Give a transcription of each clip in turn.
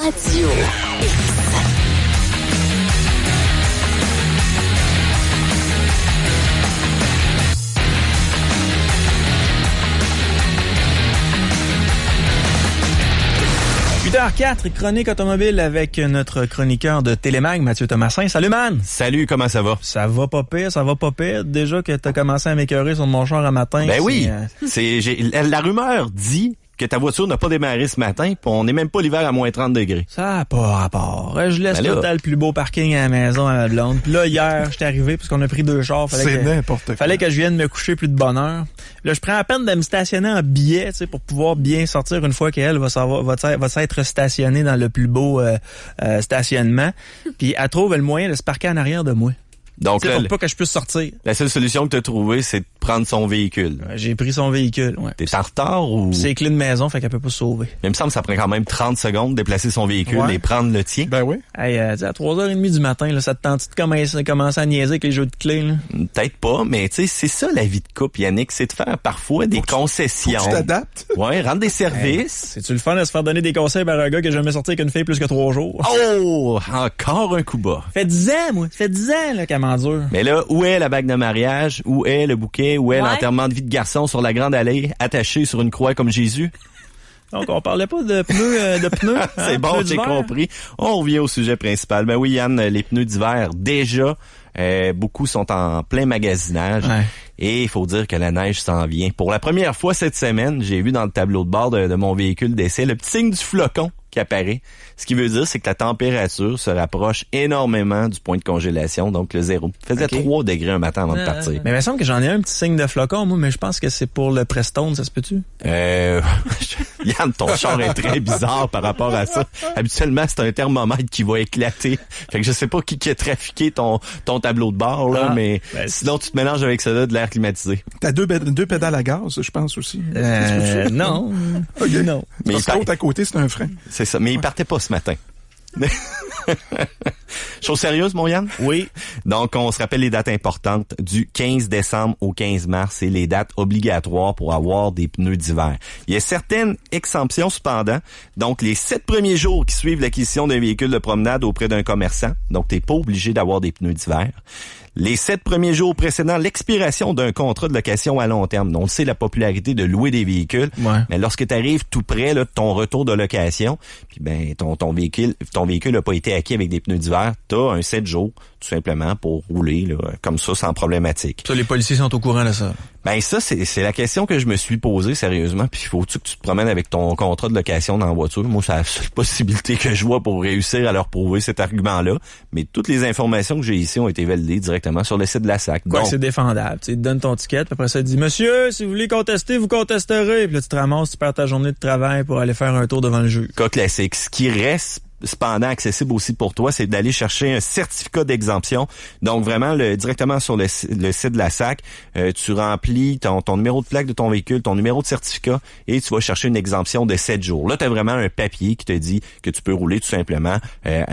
Radio X. 8h04, chronique automobile avec notre chroniqueur de Télémag, Mathieu Thomasin. Salut, man! Salut, comment ça va? Ça va pas pire, ça va pas pire. Déjà que t'as commencé à m'écœurer sur mon char un matin. Ben oui, la rumeur dit que ta voiture n'a pas démarré ce matin, puis on n'est même pas l'hiver à moins 30 degrés. Ça n'a pas rapport. Je laisse Ben tout le plus beau parking à la maison à ma blonde. Puis là, hier, j'étais arrivé parce qu'on a pris 2 chars. Fallait que je vienne me coucher plus de bonne heure. Là, je prends la peine de me stationner en billet, tu sais, pour pouvoir bien sortir une fois qu'elle va s'être stationnée dans le plus beau stationnement. Puis elle trouve le moyen de se parquer en arrière de moi. Donc là, pour pas que je puisse sortir. La seule solution que tu as trouvée, c'est de prendre son véhicule. J'ai pris son véhicule, ouais. T'es en retard ou... C'est clé de maison, fait qu'elle peut pas se sauver. Mais il me semble que ça prend quand même 30 secondes de déplacer son véhicule et prendre le tien. Ben oui. Hey, à 3h30 du matin, là, ça te tente de commencer à niaiser avec les jeux de clés, là? Peut-être pas, mais tu sais, c'est ça la vie de couple, Yannick, c'est de faire parfois des concessions. Tu t'adaptes. Ouais, rendre des services. C'est-tu le fun de se faire donner des conseils par un gars qui a jamais sorti avec une fille plus que 3 jours? Oh! Encore un coup bas. Ça fait 10 ans, moi. Ça fait 10 ans, là, qu'elle m'endure. Mais là, où est la bague de mariage? Où est le bouquet? Où est l'enterrement de vie de garçon sur la grande allée, attaché sur une croix comme Jésus? Donc, on parlait pas de pneus. C'est bon, j'ai compris. On revient au sujet principal. Ben oui, Yann, les pneus d'hiver, déjà, beaucoup sont en plein magasinage. Ouais. Et il faut dire que la neige s'en vient. Pour la première fois cette semaine, j'ai vu dans le tableau de bord de mon véhicule d'essai le petit signe du flocon qui apparaît. Ce qui veut dire, c'est que la température se rapproche énormément du point de congélation, donc le zéro. Il faisait 3 degrés un matin avant de partir. Mais il me semble que j'en ai un petit signe de flocon, moi, mais je pense que c'est pour le Prestone, ça se peut-tu? Yann, ton char est très bizarre par rapport à ça. Habituellement, c'est un thermomètre qui va éclater. Fait que je sais pas qui a trafiqué ton tableau de bord, là, mais sinon, tu te mélanges avec ça là, de l'air climatisé. T'as deux pédales à gaz, je pense aussi. Non. Okay. Non. Mais parce que l'autre à côté, c'est un frein. C'est ça. Mais il partait pas ce matin. Chose sérieuse, mon Yann? Oui. Donc, on se rappelle les dates importantes du 15 décembre au 15 mars. C'est les dates obligatoires pour avoir des pneus d'hiver. Il y a certaines exemptions cependant. Donc, les 7 premiers jours qui suivent l'acquisition d'un véhicule de promenade auprès d'un commerçant. Donc, t'es pas obligé d'avoir des pneus d'hiver. Les 7 premiers jours précédant l'expiration d'un contrat de location à long terme. On sait la popularité de louer des véhicules, mais lorsque tu arrives tout près là, de ton retour de location, puis ben ton véhicule n'a pas été acquis avec des pneus d'hiver, t'as un 7 jours tout simplement pour rouler là, comme ça sans problématique. Ça, les policiers sont au courant de ça. Ben ça, c'est la question que je me suis posée sérieusement. Puis faut-tu que tu te promènes avec ton contrat de location dans la voiture? Moi, c'est la seule possibilité que je vois pour réussir à leur prouver cet argument-là. Mais toutes les informations que j'ai ici ont été validées directement sur le site de la SAC. Quoi, c'est défendable. Tu te donnes ton ticket, puis après ça, tu dis « Monsieur, si vous voulez contester, vous contesterez. » Puis là, tu te ramasses, tu perds ta journée de travail pour aller faire un tour devant le juge. Cas classique. Ce qui reste cependant accessible aussi pour toi, c'est d'aller chercher un certificat d'exemption. Donc vraiment, directement sur le site de la SAC, tu remplis ton numéro de plaque de ton véhicule, ton numéro de certificat et tu vas chercher une exemption de 7 jours. Là, tu as vraiment un papier qui te dit que tu peux rouler tout simplement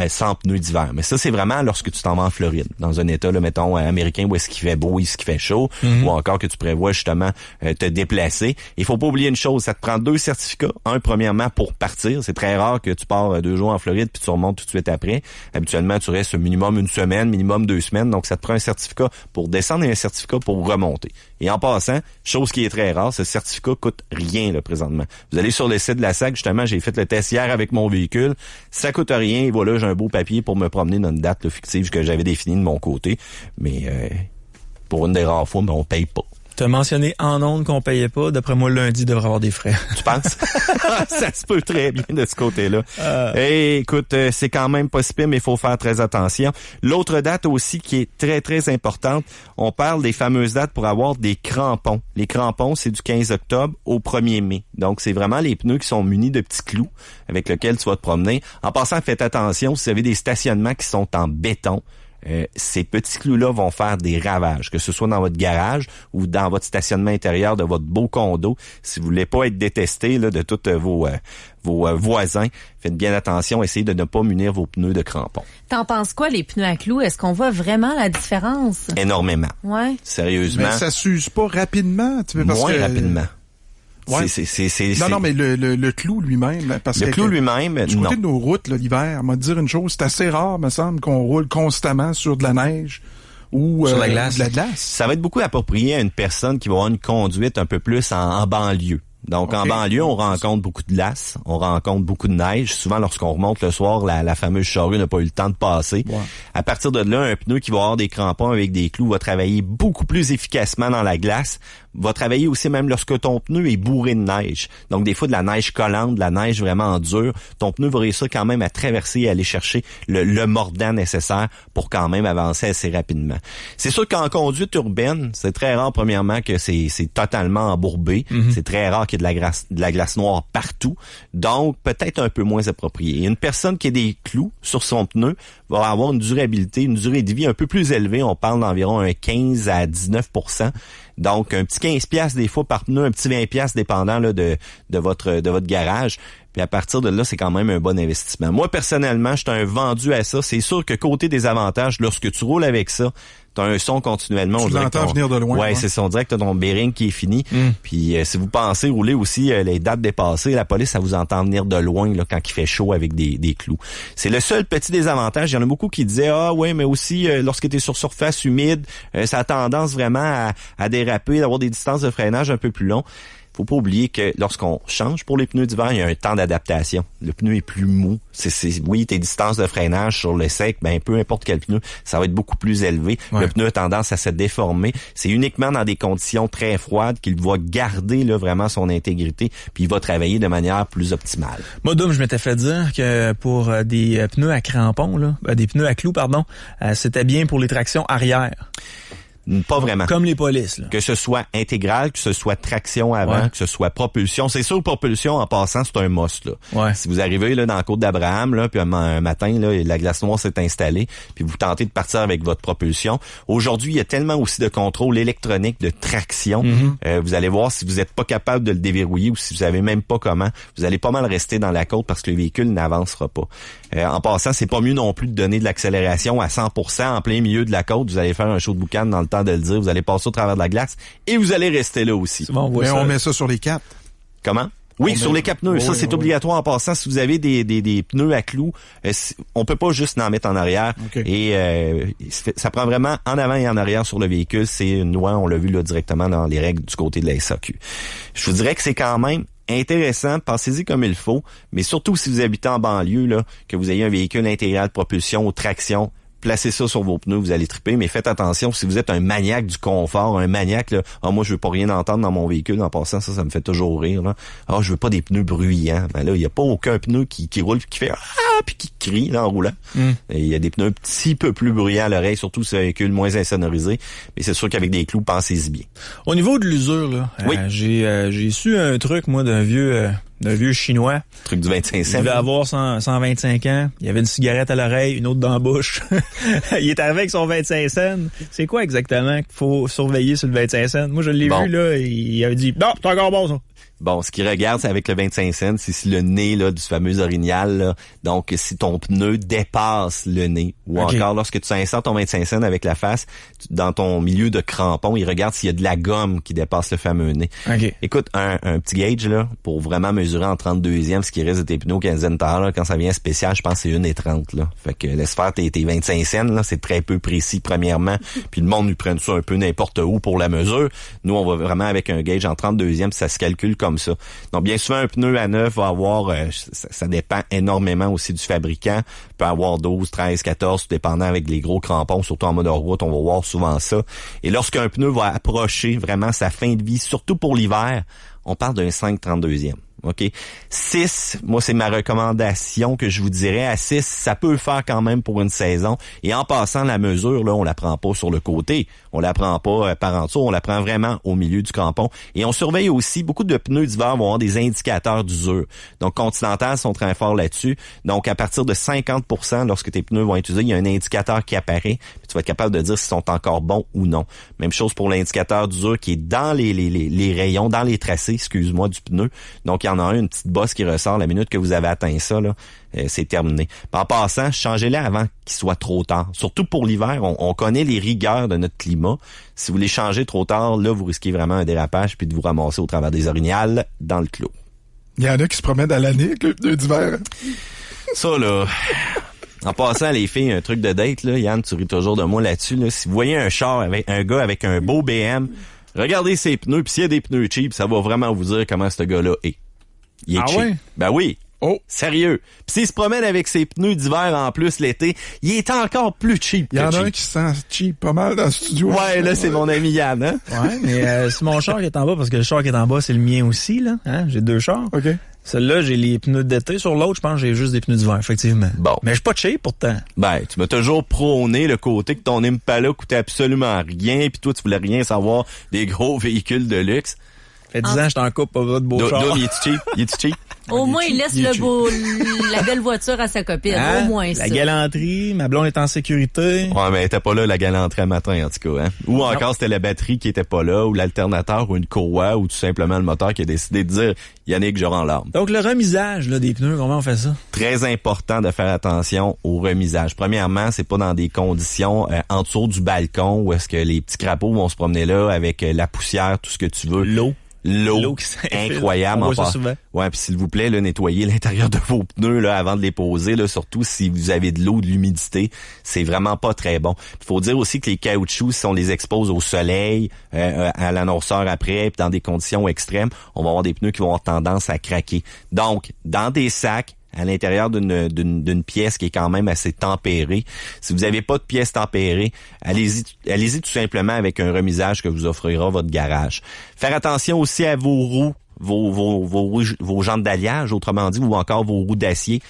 sans pneus d'hiver. Mais ça, c'est vraiment lorsque tu t'en vas en Floride, dans un état, là, mettons, américain où est-ce qu'il fait beau, où est-ce qu'il fait chaud, ou encore que tu prévois justement te déplacer. Il faut pas oublier une chose, ça te prend 2 certificats. Un, premièrement, pour partir. C'est très rare que tu pars 2 jours en Floride puis tu remontes tout de suite après. Habituellement, tu restes minimum 1 semaine, minimum 2 semaines. Donc, ça te prend un certificat pour descendre et un certificat pour remonter. Et en passant, chose qui est très rare, ce certificat coûte rien là, présentement. Vous allez sur le site de la SAC, justement, j'ai fait le test hier avec mon véhicule. Ça coûte rien. Et voilà, j'ai un beau papier pour me promener dans une date là, fictive que j'avais définie de mon côté. Mais pour une des rares fois, on paye pas. T'as mentionné en ondes qu'on payait pas. D'après moi, lundi, il devrait avoir des frais. Tu penses? Ça se peut très bien de ce côté-là. Hey, écoute, c'est quand même pas si pire, mais il faut faire très attention. L'autre date aussi qui est très, très importante, on parle des fameuses dates pour avoir des crampons. Les crampons, c'est du 15 octobre au 1er mai. Donc, c'est vraiment les pneus qui sont munis de petits clous avec lesquels tu vas te promener. En passant, faites attention, si vous avez des stationnements qui sont en béton, ces petits clous-là vont faire des ravages, que ce soit dans votre garage ou dans votre stationnement intérieur de votre beau condo. Si vous voulez pas être détesté là, de tous vos voisins, faites bien attention, essayez de ne pas munir vos pneus de crampons. T'en penses quoi, les pneus à clous? Est-ce qu'on voit vraiment la différence? Énormément. Ouais. Sérieusement. Mais ça s'use pas rapidement. Moins rapidement. Ouais. Non, mais le clou lui-même, parce que... Le clou lui-même, du côté de nos routes, là, l'hiver, on va te dire une chose, c'est assez rare, me semble, qu'on roule constamment sur de la neige ou sur la glace. De la glace. Ça va être beaucoup approprié à une personne qui va avoir une conduite un peu plus en banlieue. Donc, en banlieue, on rencontre beaucoup de glace, on rencontre beaucoup de neige. Souvent, lorsqu'on remonte le soir, la fameuse charrue n'a pas eu le temps de passer. Ouais. À partir de là, un pneu qui va avoir des crampons avec des clous va travailler beaucoup plus efficacement dans la glace, va travailler aussi même lorsque ton pneu est bourré de neige. Donc, des fois, de la neige collante, de la neige vraiment dure, ton pneu va réussir quand même à traverser et aller chercher le mordant nécessaire pour quand même avancer assez rapidement. C'est sûr qu'en conduite urbaine, c'est très rare, premièrement, que c'est totalement embourbé. Mm-hmm. C'est très rare qu'il y ait de la glace noire partout. Donc, peut-être un peu moins approprié. Une personne qui a des clous sur son pneu va avoir une durabilité, une durée de vie un peu plus élevée. On parle d'environ un 15 à 19%. Donc, un petit 15$ des fois par pneu, un petit 20$ dépendant là, de votre garage. Puis à partir de là, c'est quand même un bon investissement. Moi, personnellement, je suis un vendu à ça. C'est sûr que côté des avantages, lorsque tu roules avec ça, t'as un son continuellement. Tu l'entends venir de loin. Ouais, c'est ça. On dirait que t'as ton bearing qui est fini. Puis si vous pensez rouler aussi les dates dépassées, la police, ça vous entend venir de loin là, quand il fait chaud avec des clous. C'est le seul petit désavantage. Il y en a beaucoup qui disaient, mais aussi lorsque t'es sur surface humide, ça a tendance vraiment à déraper, d'avoir des distances de freinage un peu plus longues. Faut pas oublier que lorsqu'on change pour les pneus d'hiver, il y a un temps d'adaptation. Le pneu est plus mou. Oui, tes distances de freinage sur le sec, peu importe quel pneu, ça va être beaucoup plus élevé. Ouais. Le pneu a tendance à se déformer. C'est uniquement dans des conditions très froides qu'il va garder là vraiment son intégrité, puis il va travailler de manière plus optimale. Moi, Dom, je m'étais fait dire que pour des pneus à crampons, là, des pneus à clous, pardon, c'était bien pour les tractions arrière. Pas vraiment. Comme les polices, là. Que ce soit intégral, que ce soit traction avant, que ce soit propulsion. C'est sûr, propulsion, en passant, c'est un must, là. Ouais. Si vous arrivez, là, dans la côte d'Abraham, là, puis un matin, là, la glace noire s'est installée, puis vous tentez de partir avec votre propulsion. Aujourd'hui, il y a tellement aussi de contrôle électronique de traction. Mm-hmm. Vous allez voir si vous n'êtes pas capable de le déverrouiller ou si vous savez même pas comment, vous allez pas mal rester dans la côte parce que le véhicule n'avancera pas. En passant, c'est pas mieux non plus de donner de l'accélération à 100% en plein milieu de la côte. Vous allez faire un show de boucan dans le temps de le dire. Vous allez passer au travers de la glace et vous allez rester là aussi. Bon, on met ça sur les capes. Comment? Oui, sur les capes pneus. Ça, c'est obligatoire en passant. Si vous avez des pneus à clous, on peut pas juste en mettre en arrière. Okay. Et ça prend vraiment en avant et en arrière sur le véhicule. C'est une loi, on l'a vu là directement dans les règles du côté de la SAQ. Je vous dirais que c'est quand même intéressant, pensez-y comme il faut, mais surtout si vous habitez en banlieue, là, que vous ayez un véhicule intégral de propulsion ou traction, placez ça sur vos pneus, vous allez triper, mais faites attention si vous êtes un maniaque du confort, un maniaque, là, moi je veux pas rien entendre dans mon véhicule, en passant, ça me fait toujours rire, là. Je veux pas des pneus bruyants. Ben là, il y a pas aucun pneu qui roule puis qui fait puis qui crie là, en roulant. Il y a des pneus un petit peu plus bruyants à l'oreille, surtout si c'est un véhicule moins insonorisé, mais c'est sûr qu'avec des clous, pensez-y bien. Au niveau de l'usure, là, oui. J'ai su un truc, moi, d'un vieux chinois. Truc du 25 cents. Il devait avoir 125 ans. Il avait une cigarette à l'oreille, une autre dans la bouche. Il est arrivé avec son 25 cents. C'est quoi exactement qu'il faut surveiller sur le 25 cents? Moi, je l'ai vu, là, il avait dit, non, c'est encore bon, ça. Bon, ce qu'il regarde, c'est avec le 25 cents, c'est si le nez là du fameux orignal, là, donc si ton pneu dépasse le nez, ou encore lorsque tu insères ton 25 cents avec la face, dans ton milieu de crampon, il regarde s'il y a de la gomme qui dépasse le fameux nez. Okay. Écoute, un petit gauge là, pour vraiment mesurer en 32e ce qui reste de tes pneus quinzaine de là, quand ça vient spécial, je pense que c'est 1,30 là. Fait que laisse faire tes 25 cents, là, c'est très peu précis premièrement, puis le monde lui prenne ça un peu n'importe où pour la mesure. Nous, on va vraiment avec un gauge en 32e, ça se calcule comme ça. Donc, bien souvent, un pneu à neuf va avoir, ça dépend énormément aussi du fabricant, peut avoir 12, 13, 14, dépendant avec les gros crampons, surtout en mode hors-route, on va voir souvent ça. Et lorsqu'un pneu va approcher vraiment sa fin de vie, surtout pour l'hiver, on parle d'un 5/32e. OK. 6, moi, c'est ma recommandation que je vous dirais. À 6, ça peut faire quand même pour une saison. Et en passant la mesure, là, on la prend pas sur le côté. On la prend pas par en dessous. On la prend vraiment au milieu du crampon. Et on surveille aussi, beaucoup de pneus d'hiver vont avoir des indicateurs d'usure. Donc, Continental sont très forts là-dessus. Donc, à partir de 50%, lorsque tes pneus vont être usés, il y a un indicateur qui apparaît. Puis tu vas être capable de dire s'ils sont encore bons ou non. Même chose pour l'indicateur d'usure qui est dans les rayons, dans les tracés, excuse-moi, du pneu. Donc, il y en a une petite bosse qui ressort la minute que vous avez atteint ça, là, c'est terminé. En passant, changez-les avant qu'il soit trop tard. Surtout pour l'hiver, on connaît les rigueurs de notre climat. Si vous les changez trop tard, là, vous risquez vraiment un dérapage puis de vous ramasser au travers des orignales dans le clos. Il y en a qui se promènent à l'année avec le pneu d'hiver. Ça, là... En passant, les filles, un truc de date, là, Yann, tu ris toujours de moi là-dessus, là. Si vous voyez un char avec un gars avec un beau BM, regardez ses pneus, puis s'il y a des pneus cheap, ça va vraiment vous dire comment ce gars-là est. Il est cheap. Ouais? Ben oui. Oh. Sérieux. Puis s'il se promène avec ses pneus d'hiver en plus l'été, il est encore plus cheap que Il y en a cheap. un qui se sent cheap pas mal dans le studio. Ouais, là, c'est mon ami Yann, hein? Ouais, mais c'est mon char qui est en bas, parce que le char qui est en bas, c'est le mien aussi, là. Hein? J'ai 2 chars. OK. Celui-là, j'ai les pneus d'été. Sur l'autre, je pense que j'ai juste des pneus d'hiver, effectivement. Bon. Mais je suis pas cheap, pourtant. Ben, tu m'as toujours prôné le côté que ton Impala coûtait absolument rien, puis toi, tu voulais rien savoir des gros véhicules de luxe. Ça fait 10 ans que je t'en coupe, pas besoin de beau char. Dom, il est cheap? Il est cheap? Au moins, il laisse la belle voiture à sa copine. Hein? Au moins, ça. La galanterie, ma blonde est en sécurité. Ouais, mais elle était pas là la galanterie à matin, en tout cas, hein. Ou encore, c'était la batterie qui était pas là, ou l'alternateur, ou une courroie, ou tout simplement le moteur qui a décidé de dire, Yannick, je rends l'arme. Donc, le remisage là, des pneus, comment on fait ça? Très important de faire attention au remisage. Premièrement, c'est pas dans des conditions en dessous du balcon où est-ce que les petits crapauds vont se promener là avec la poussière, tout ce que tu veux. L'eau qui s'infiltre. incroyable. On voit ça souvent. Ouais, puis s'il vous plaît, là, nettoyez l'intérieur de vos pneus là avant de les poser, là, surtout si vous avez de l'eau, de l'humidité, c'est vraiment pas très bon. Il faut dire aussi que les caoutchoucs, si on les expose au soleil, à l'annonceur après, puis dans des conditions extrêmes, on va avoir des pneus qui vont avoir tendance à craquer. Donc, dans des sacs, à l'intérieur d'une pièce qui est quand même assez tempérée. Si vous n'avez pas de pièce tempérée, allez-y tout simplement avec un remisage que vous offrira votre garage. Faire attention aussi à vos roues, vos jantes d'alliage, autrement dit, ou encore vos roues d'acier.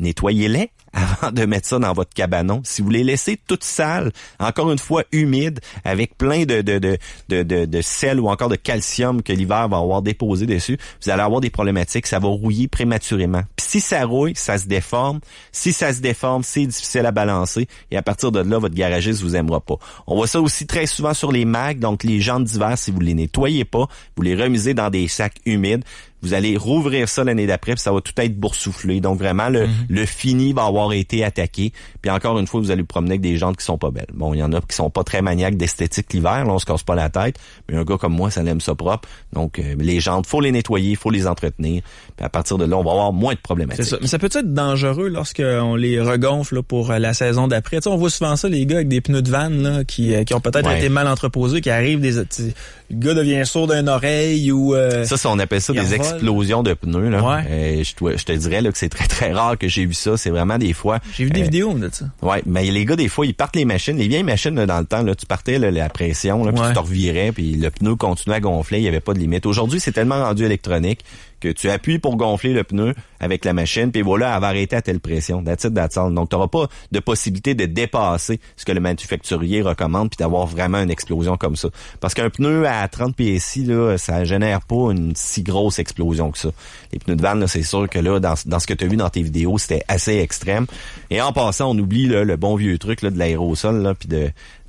Nettoyez-les avant de mettre ça dans votre cabanon. Si vous les laissez toutes sales, encore une fois humides, avec plein de sel ou encore de calcium que l'hiver va avoir déposé dessus, vous allez avoir des problématiques. Ça va rouiller prématurément. Puis si ça rouille, ça se déforme. Si ça se déforme, c'est difficile à balancer. Et à partir de là, votre garagiste vous aimera pas. On voit ça aussi très souvent sur les Macs. Donc les jantes d'hiver, si vous les nettoyez pas, vous les remisez dans des sacs humides. Vous allez rouvrir ça l'année d'après, puis ça va tout être boursouflé. Donc vraiment, le fini va avoir été attaqué. Puis encore une fois, vous allez vous promener avec des jantes qui sont pas belles. Bon, il y en a qui sont pas très maniaques d'esthétique l'hiver, là, on se casse pas la tête. Mais un gars comme moi, ça l'aime ça propre. Donc les jantes, faut les nettoyer, faut les entretenir. Puis à partir de là, on va avoir moins de problématiques. C'est ça. Mais ça peut être dangereux lorsqu'on les regonfle là, pour la saison d'après. Tu sais, on voit souvent ça, les gars avec des pneus de vanne là, qui ont peut-être été mal entreposés, qui arrivent le gars devient sourd d'une oreille ou... ça, on appelle ça des explosions de pneus. Là. Ouais. Je te dirais là, que c'est très, très rare que j'ai vu ça. C'est vraiment des fois... J'ai vu des vidéos de ça. Ouais, mais les gars, des fois, ils partent les machines. Les vieilles machines, là, dans le temps, là, tu partais là, la pression, là, puis tu te revirais, puis le pneu continuait à gonfler. Il n'y avait pas de limite. Aujourd'hui, c'est tellement rendu électronique que tu appuies pour gonfler le pneu avec la machine, puis voilà, elle va arrêter à telle pression. That's it, that's all. Donc, tu n'auras pas de possibilité de dépasser ce que le manufacturier recommande, puis d'avoir vraiment une explosion comme ça. Parce qu'un pneu à 30 PSI, là, ça génère pas une si grosse explosion que ça. Les pneus de vanne, là, c'est sûr que là, dans ce que tu as vu dans tes vidéos, c'était assez extrême. Et en passant, on oublie là, le bon vieux truc là, de l'aérosol, là, puis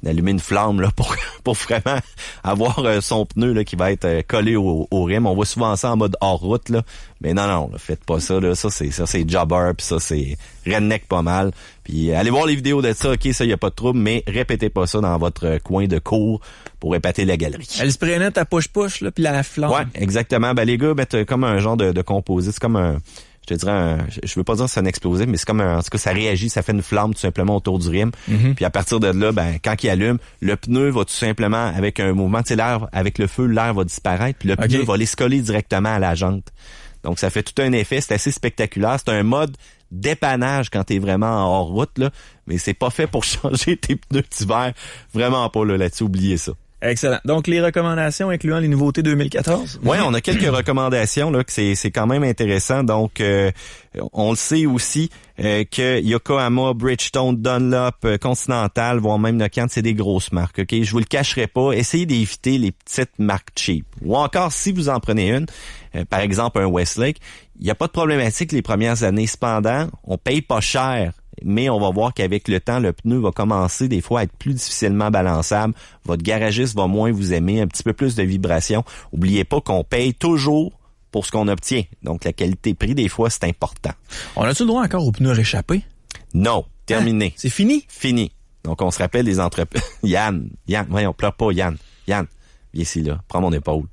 d'allumer une flamme là pour vraiment avoir son pneu là qui va être collé au rim. On voit souvent ça en mode hors route là, mais non là, faites pas ça là, ça c'est jobber, puis ça c'est redneck pas mal. Puis allez voir les vidéos de ça, OK, ça y a pas de trouble, mais répétez pas ça dans votre coin de cours pour épater la galerie. Elle spray net à push-push là puis la flamme. Ouais, exactement. Ben les gars mettent comme un genre de composite, c'est comme un je te dirais, je veux pas dire que c'est un explosif, mais c'est comme en tout cas, ça réagit, ça fait une flamme tout simplement autour du rim. Puis à partir de là, ben, quand il allume, le pneu va tout simplement, avec un mouvement, tu sais, l'air, avec le feu, l'air va disparaître, puis le pneu va aller se coller directement à la jante. Donc ça fait tout un effet, c'est assez spectaculaire. C'est un mode dépannage quand t'es vraiment en hors route, là, mais c'est pas fait pour changer tes pneus d'hiver. Vraiment pas, là-dessus, oubliez ça. Excellent. Donc, les recommandations incluant les nouveautés 2014? Oui, on a quelques recommandations là que c'est quand même intéressant. Donc, on le sait aussi que Yokohama, Bridgestone, Dunlop, Continental, voire même Nokian, c'est des grosses marques. Ok, je vous le cacherai pas. Essayez d'éviter les petites marques cheap. Ou encore, si vous en prenez une, par exemple un Westlake, il n'y a pas de problématique les premières années. Cependant, on paye pas cher. Mais on va voir qu'avec le temps, le pneu va commencer des fois à être plus difficilement balançable. Votre garagiste va moins vous aimer, un petit peu plus de vibration. Oubliez pas qu'on paye toujours pour ce qu'on obtient. Donc, la qualité-prix, des fois, c'est important. On a-tu le droit encore aux pneus réchappés? Non, terminé. C'est fini? Fini. Donc, on se rappelle des entreprises. Yann, voyons, pleure pas, Yann, viens ici, là, prends mon épaule.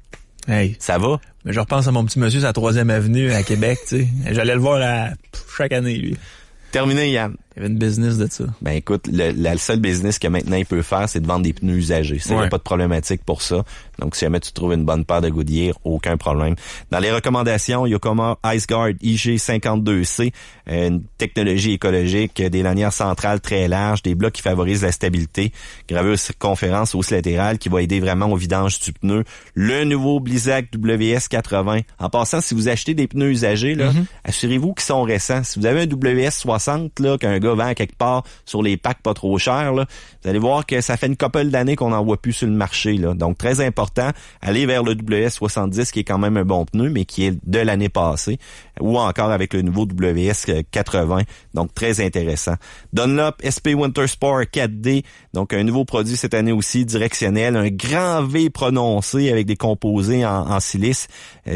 Hey. Ça va? Mais je repense à mon petit monsieur, sa 3e avenue à Québec, tu sais. J'allais le voir chaque année, lui. Terminé, Yann. Il y avait une business de ça. Ben écoute, le seul business que maintenant il peut faire, c'est de vendre des pneus usagés. Il n'y a pas de problématique pour ça. Donc, si jamais tu trouves une bonne paire de Goodyear, aucun problème. Dans les recommandations, Yokohama IceGuard IG52C, une technologie écologique, des lanières centrales très larges, des blocs qui favorisent la stabilité, gravure circonférence hausse latérale qui va aider vraiment au vidange du pneu. Le nouveau Blizzak WS80. En passant, si vous achetez des pneus usagés, là, assurez-vous qu'ils sont récents. Si vous avez un WS60, là, qu'un gars vend quelque part sur les packs pas trop chers, là, vous allez voir que ça fait une couple d'années qu'on n'en voit plus sur le marché, là. Donc, très important, allez vers le WS70 qui est quand même un bon pneu, mais qui est de l'année passée, ou encore avec le nouveau WS80. Donc, très intéressant. Dunlop SP Winter Sport 4D, donc un nouveau produit cette année aussi, directionnel, un grand V prononcé avec des composés en silice.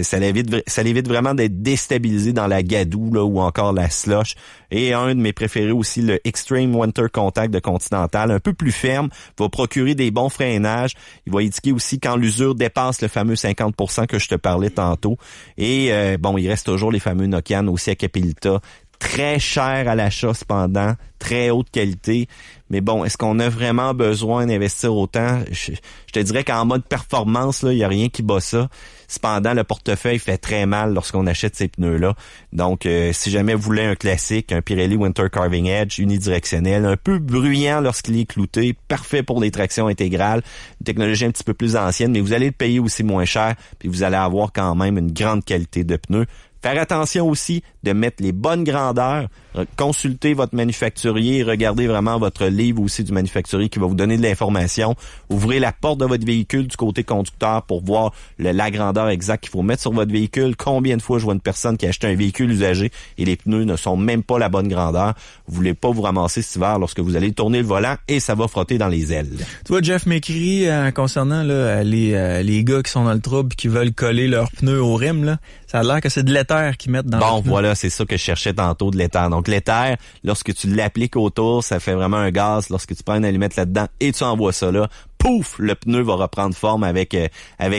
Ça l'évite vraiment d'être déstabilisé dans la gadoue, là, ou encore la slush. Et un de mes préférés aussi, le Extreme Winter Contact de Continental, un peu plus ferme, va procurer des bons freinages. Il va indiquer aussi quand l'usure dépasse le fameux 50% que je te parlais tantôt. Et il reste toujours les fameux Nokian aussi à Capilita. Très cher à l'achat cependant, très haute qualité. Mais bon, est-ce qu'on a vraiment besoin d'investir autant? Je te dirais qu'en mode performance, là, il n'y a rien qui bat ça. Cependant, le portefeuille fait très mal lorsqu'on achète ces pneus-là. Donc, si jamais vous voulez un classique, un Pirelli Winter Carving Edge unidirectionnel, un peu bruyant lorsqu'il est clouté, parfait pour des tractions intégrales, une technologie un petit peu plus ancienne, mais vous allez le payer aussi moins cher, puis vous allez avoir quand même une grande qualité de pneus. Faire attention aussi de mettre les bonnes grandeurs, consultez votre manufacturier, regardez vraiment votre livre aussi du manufacturier qui va vous donner de l'information. Ouvrez la porte de votre véhicule du côté conducteur pour voir la grandeur exacte qu'il faut mettre sur votre véhicule. Combien de fois je vois une personne qui a acheté un véhicule usagé et les pneus ne sont même pas la bonne grandeur. Vous voulez pas vous ramasser cet hiver lorsque vous allez tourner le volant et ça va frotter dans les ailes. Tu vois, Jeff m'écrit concernant là, les gars qui sont dans le trouble et qui veulent coller leurs pneus au rim, là. Ça a l'air que c'est de l'éther qu'ils mettent dans le pneu. Voilà, c'est ça que je cherchais tantôt, de l'éther. Donc, l'éther, lorsque tu l'appliques autour, ça fait vraiment un gaz. Lorsque tu prends une allumette là-dedans et tu envoies ça là, pouf, le pneu va reprendre forme avec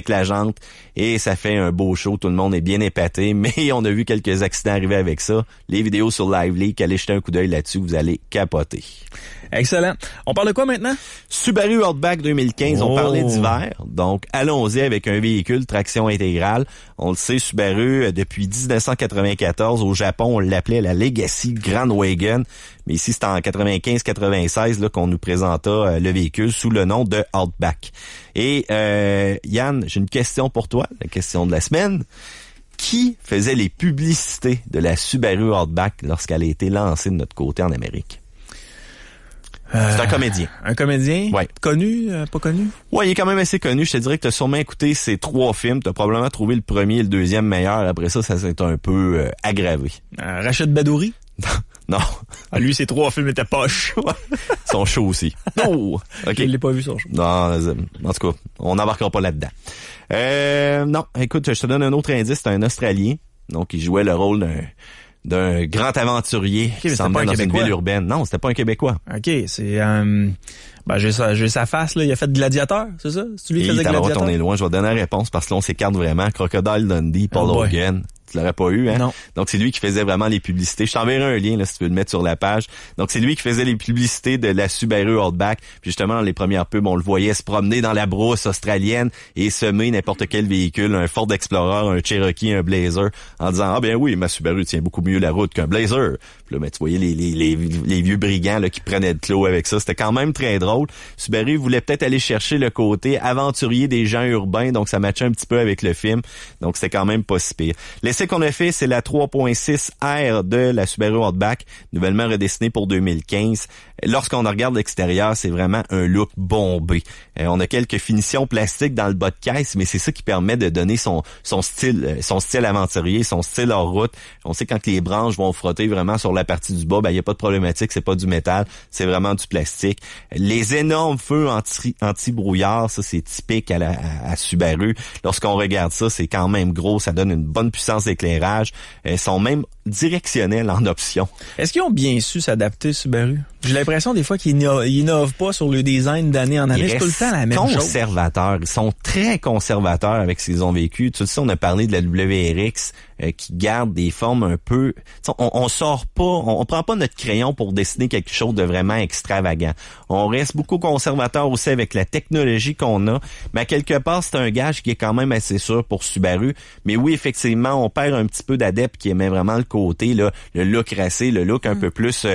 la jante et ça fait un beau show. Tout le monde est bien épaté, mais on a vu quelques accidents arriver avec ça. Les vidéos sur LiveLeak, allez jeter un coup d'œil là-dessus, vous allez capoter. Excellent. On parle de quoi maintenant? Subaru Outback 2015, on parlait d'hiver. Donc, allons-y avec un véhicule traction intégrale. On le sait, Subaru, depuis 1994, au Japon, on l'appelait la Legacy Grand Wagon. Mais ici, c'est en 95-96 là qu'on nous présenta le véhicule sous le nom de Outback. Et Yann, j'ai une question pour toi, la question de la semaine. Qui faisait les publicités de la Subaru Outback lorsqu'elle a été lancée de notre côté en Amérique? C'est un comédien. Un comédien? Ouais. Connu? Pas connu? Ouais, il est quand même assez connu. Je te dirais que tu as sûrement écouté ces 3 films. Tu as probablement trouvé le premier et le deuxième meilleur. Après ça s'est un peu aggravé. Rachid Badouri? Non. Ah, lui, ses 3 films étaient poches. Ils sont chauds aussi. Non! OK. Je l'ai pas vu, son show. Non, en tout cas, on n'embarquera pas là-dedans. Non, écoute, je te donne un autre indice. C'est un Australien. Donc, il jouait le rôle d'un grand aventurier qui s'en venait dans une ville urbaine. Non, c'était pas un Québécois. OK, c'est... j'ai sa face, là. Il a fait Gladiateur, c'est ça? C'est lui qui faisait Gladiateur? Retourner loin. Je vais te donner la réponse parce que là, on s'écarte vraiment. Crocodile Dundee, Paul Hogan. Tu l'aurais pas eu, hein? Non. Donc, c'est lui qui faisait vraiment les publicités. Je t'enverrai un lien, là, si tu veux le mettre sur la page. Donc, c'est lui qui faisait les publicités de la Subaru Outback. Puis, justement, dans les premières pubs, on le voyait se promener dans la brousse australienne et semer n'importe quel véhicule, un Ford Explorer, un Cherokee, un Blazer, en disant, ah, ben oui, ma Subaru tient beaucoup mieux la route qu'un Blazer. Puis là, ben, tu voyais les vieux brigands, là, qui prenaient de clos avec ça. C'était quand même très drôle. Subaru voulait peut-être aller chercher le côté aventurier des gens urbains. Donc, ça matchait un petit peu avec le film. Donc, c'était quand même pas si pire. L'essai L'essai qu'on a fait, c'est la 3.6R de la Subaru Outback, nouvellement redessinée pour 2015. Lorsqu'on regarde l'extérieur, c'est vraiment un look bombé. On a quelques finitions plastiques dans le bas de caisse, mais c'est ça qui permet de donner son style aventurier, son style hors route. On sait quand les branches vont frotter vraiment sur la partie du bas, il y a pas de problématique, c'est pas du métal, c'est vraiment du plastique. Les énormes feux anti-brouillard, ça c'est typique à Subaru. Lorsqu'on regarde ça, c'est quand même gros, ça donne une bonne puissance d'éclairage. Ils sont même directionnels en option. Est-ce qu'ils ont bien su s'adapter, Subaru? J'ai l'impression des fois qu'ils innovent pas sur le design d'année en année. C'est tout le temps la même chose. Conservateurs. Ils sont très conservateurs avec ce qu'ils ont vécu. Tu sais, on a parlé de la WRX qui garde des formes un peu... On sort pas, on prend pas notre crayon pour dessiner quelque chose de vraiment extravagant. On reste beaucoup conservateur aussi avec la technologie qu'on a. Mais à quelque part, c'est un gage qui est quand même assez sûr pour Subaru. Mais oui, effectivement, on perd un petit peu d'adeptes qui aimaient vraiment le côté, là, le look racé, le look un peu plus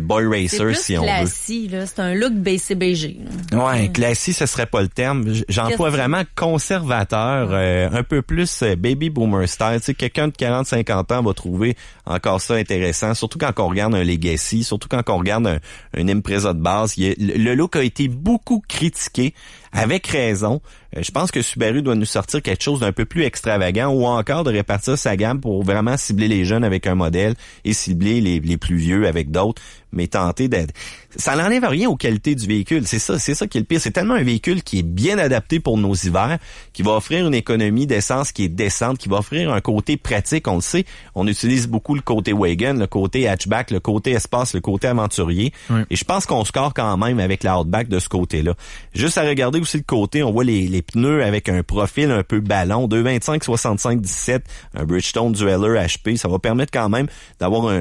boy racer, si on veut. C'est là, c'est un look BCBG. Ouais, classique, ce serait pas le terme. J'emploie vraiment conservateur, un peu plus baby boomer style. Tu sais, quelqu'un de 40-50 ans va trouver encore ça intéressant, surtout quand on regarde un Legacy, surtout quand on regarde un Impreza de base. Le look a été beaucoup critiqué, avec raison. Je pense que Subaru doit nous sortir quelque chose d'un peu plus extravagant ou encore de répartir sa gamme pour vraiment cibler les jeunes avec un modèle et cibler les plus vieux avec d'autres, mais tenter d'être... Ça n'enlève rien aux qualités du véhicule. C'est ça qui est le pire. C'est tellement un véhicule qui est bien adapté pour nos hivers, qui va offrir une économie d'essence qui est décente, qui va offrir un côté pratique. On le sait, on utilise beaucoup le côté wagon, le côté hatchback, le côté espace, le côté aventurier. Oui. Et je pense qu'on score quand même avec la Outback de ce côté-là. Juste à regarder aussi le côté, on voit les pneus avec un profil un peu ballon, 225-65-17, un Bridgestone Dweller HP. Ça va permettre quand même d'avoir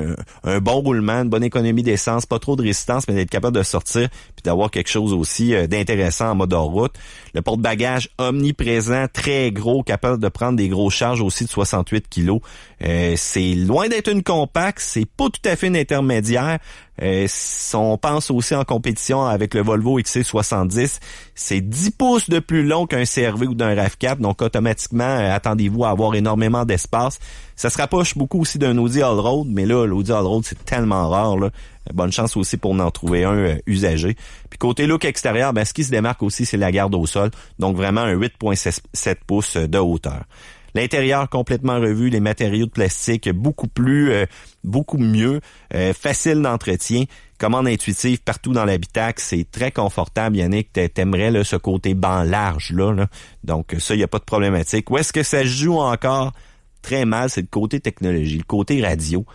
un bon roulement, une bonne économie d'essence, pas trop de résistance, mais d'être capable de sortir puis d'avoir quelque chose aussi d'intéressant en mode hors route. Le porte-bagages omniprésent, très gros, capable de prendre des grosses charges aussi de 68 kilos. C'est loin d'être une compacte, c'est pas tout à fait une intermédiaire. On pense aussi en compétition avec le Volvo XC70, c'est 10 pouces de plus long qu'un CR-V ou d'un RAV4, donc automatiquement, attendez-vous à avoir énormément d'espace. Ça se rapproche beaucoup aussi d'un Audi Allroad, mais là, l'Audi Allroad, c'est tellement rare, là. Bonne chance aussi pour en trouver un usagé. Puis côté look extérieur, ce qui se démarque aussi, c'est la garde au sol, donc vraiment un 8,7 pouces de hauteur. L'intérieur complètement revu, les matériaux de plastique beaucoup mieux, facile d'entretien, commande intuitive partout dans l'habitacle, c'est très confortable. Yannick, t'aimerais là, ce côté banc large là. Donc ça, il n'y a pas de problématique. Où est-ce que ça joue encore très mal, c'est le côté technologie, le côté radio.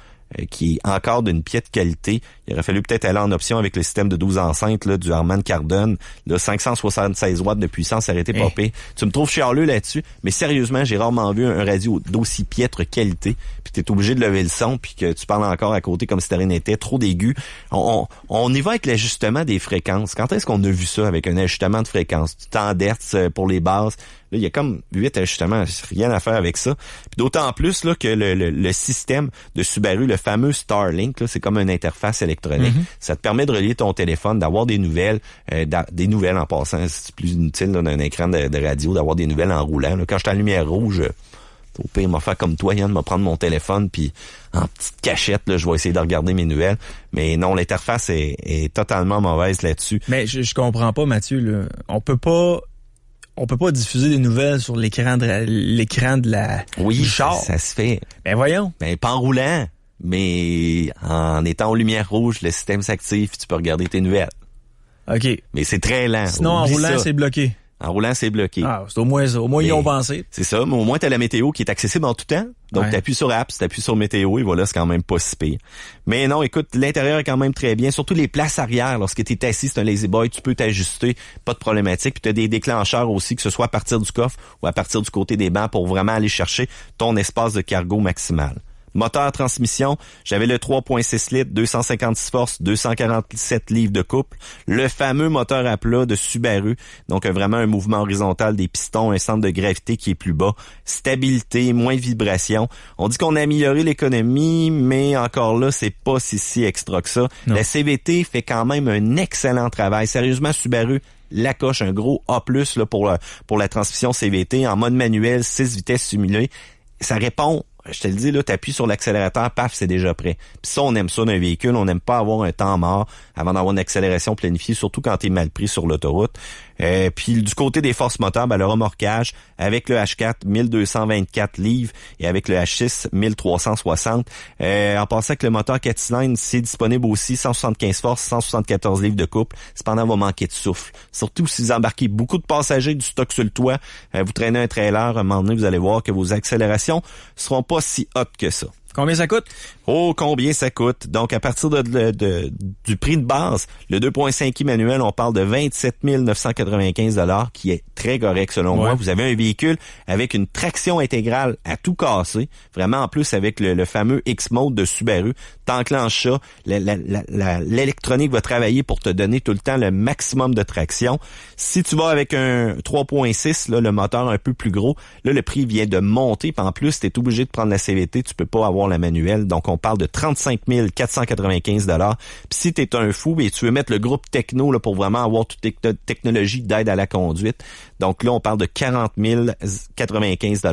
Qui est encore d'une piètre qualité. Il aurait fallu peut-être aller en option avec le système de 12 enceintes là, du Harman Kardon. Là, 576 watts de puissance, ça aurait été popé. Tu me trouves chialeux là-dessus, mais sérieusement, j'ai rarement vu un radio d'aussi piètre qualité. Puis t'es obligé de lever le son, puis que tu parles encore à côté comme si t'avais rien été, trop d'aigus. On y va avec l'ajustement des fréquences. Quand est-ce qu'on a vu ça avec un ajustement de fréquence? Du temps d'hertz pour les bases. Là, il y a comme 8 ajustements, rien à faire avec ça. Puis d'autant plus là que le système de Subaru, le fameux Starlink, là, c'est comme une interface électronique. Mm-hmm. Ça te permet de relier ton téléphone, d'avoir des nouvelles en passant. C'est plus inutile là, d'un écran de radio, d'avoir des nouvelles en roulant. Là, quand je suis en lumière rouge, au pire, m'a faire comme toi, Yann, m'a prendre mon téléphone, puis en petite cachette, là, je vais essayer de regarder mes nouvelles. Mais non, l'interface est totalement mauvaise là-dessus. Mais je comprends pas, Mathieu. Là. On peut pas diffuser des nouvelles sur l'écran du char. Ça se fait. Ben voyons. Ben pas en roulant, mais en étant en lumière rouge, le système s'active, tu peux regarder tes nouvelles. OK. Mais c'est très lent. Sinon, en roulant, c'est bloqué. En roulant, c'est bloqué. Ah, c'est au moins ça. Au moins, ils ont pensé. C'est ça, mais au moins, t'as la météo qui est accessible en tout temps. Donc, t'appuies sur Apps, t'appuies sur Météo, et voilà, c'est quand même pas si pire. Mais non, écoute, l'intérieur est quand même très bien. Surtout les places arrière, lorsque t'es assis, c'est un lazy boy, tu peux t'ajuster, pas de problématique. Puis t'as des déclencheurs aussi, que ce soit à partir du coffre ou à partir du côté des bancs, pour vraiment aller chercher ton espace de cargo maximal. Moteur transmission, j'avais le 3.6 litres, 256 forces, 247 livres de couple. Le fameux moteur à plat de Subaru, donc vraiment un mouvement horizontal des pistons, un centre de gravité qui est plus bas. Stabilité, moins de vibration. On dit qu'on a amélioré l'économie, mais encore là, c'est pas si extra que ça. Non. La CVT fait quand même un excellent travail. Sérieusement, Subaru la coche, un gros A+, là, pour la transmission CVT en mode manuel, 6 vitesses simulées. Ça répond je te le dis, là, t'appuies sur l'accélérateur, paf, c'est déjà prêt. Puis ça, on aime ça d'un véhicule. On n'aime pas avoir un temps mort avant d'avoir une accélération planifiée, surtout quand t'es mal pris sur l'autoroute. Puis du côté des forces moteurs, le remorquage avec le H4 1224 livres et avec le H6 1360. En passant avec le moteur 4 cylindres, c'est disponible aussi 175 forces, 174 livres de couple. Cependant, on va manquer de souffle. Surtout si vous embarquez beaucoup de passagers, du stock sur le toit, vous traînez un trailer, à un moment donné, vous allez voir que vos accélérations seront pas si hautes que ça. Combien ça coûte? Oh, combien ça coûte? Donc, à partir du prix de base, le 2.5i manuel, on parle de 27 995 $, qui est très correct selon moi. Vous avez un véhicule avec une traction intégrale à tout casser. Vraiment, en plus, avec le fameux X-Mode de Subaru. T'enclenches ça, l'électronique va travailler pour te donner tout le temps le maximum de traction. Si tu vas avec un 3.6, là, le moteur un peu plus gros, là, le prix vient de monter. Puis en plus, tu es obligé de prendre la CVT. Tu peux pas avoir la manuelle. Donc, on parle de 35 495 $. Puis si tu es un fou et tu veux mettre le groupe techno là, pour vraiment avoir toute technologie d'aide à la conduite, donc là, on parle de 40 095 $.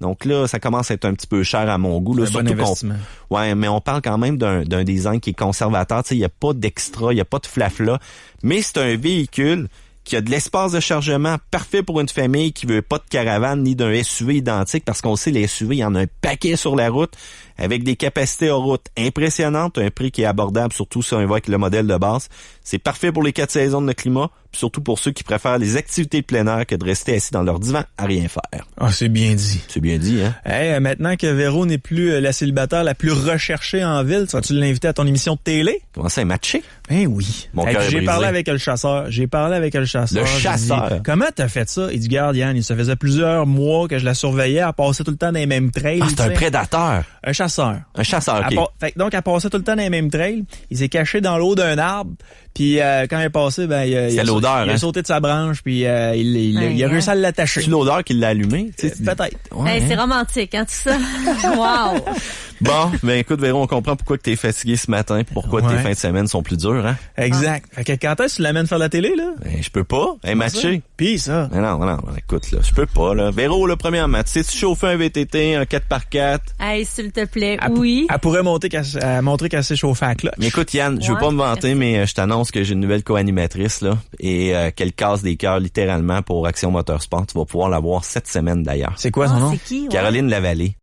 Donc là, ça commence à être un petit peu cher à mon goût. Là, c'est un bon investissement. Ouais, mais on parle quand même d'un design qui est conservateur. Tu sais, il n'y a pas d'extra, il n'y a pas de flafla. Mais c'est un véhicule qui a de l'espace de chargement parfait pour une famille qui veut pas de caravane ni d'un SUV identique, parce qu'on sait les SUV, il y en a un paquet sur la route avec des capacités hors route impressionnantes, un prix qui est abordable, surtout si on y va avec le modèle de base. C'est parfait pour les 4 saisons de climat, puis surtout pour ceux qui préfèrent les activités de plein air que de rester assis dans leur divan à rien faire. Ah, c'est bien dit. C'est bien dit, hein? Hey, maintenant que Véro n'est plus la célibataire la plus recherchée en ville, vas-tu l'inviter à ton émission de télé? Comment ça, matché? Ben oui. Mon cœur est j'ai brisé. parlé avec le chasseur. Le chasseur? Dit, comment t'as fait ça? Il dit, garde, Yann, ça faisait plusieurs mois que je la surveillais, elle passait tout le temps dans les mêmes trails. Ah, c'est un prédateur. Un chasseur. Un chasseur, OK. Donc, elle passait tout le temps dans les mêmes trails. Il s'est caché dans l'eau d'un arbre. Puis quand elle est passée, ben il a sauté de sa branche, puis il a réussi à l'attacher. C'est l'odeur qui l'a allumé? Peut-être. Ouais, c'est romantique, hein, tout ça. Wow! Bon, ben écoute, Véro, on comprend pourquoi tu es fatigué ce matin, pourquoi tes fins de semaine sont plus dures, hein? Exact. Fait que quand est-ce que tu l'amènes faire la télé, là? Ben, je peux pas. Matché. Pis ça. Non, écoute, là, je peux pas, là. Véro, le premier match, sais-tu chauffer un VTT, un 4x4? Hey, s'il te plaît, oui. Elle pourrait montrer qu'elle sait chauffer à la cloche. Mais écoute, Yann, je veux pas me vanter, mais je t'annonce que j'ai une nouvelle co-animatrice, là, et qu'elle casse des cœurs littéralement pour Action Motorsport. Tu vas pouvoir la voir cette semaine, d'ailleurs. C'est quoi son nom? C'est qui? Ouais. Caroline Lavallée.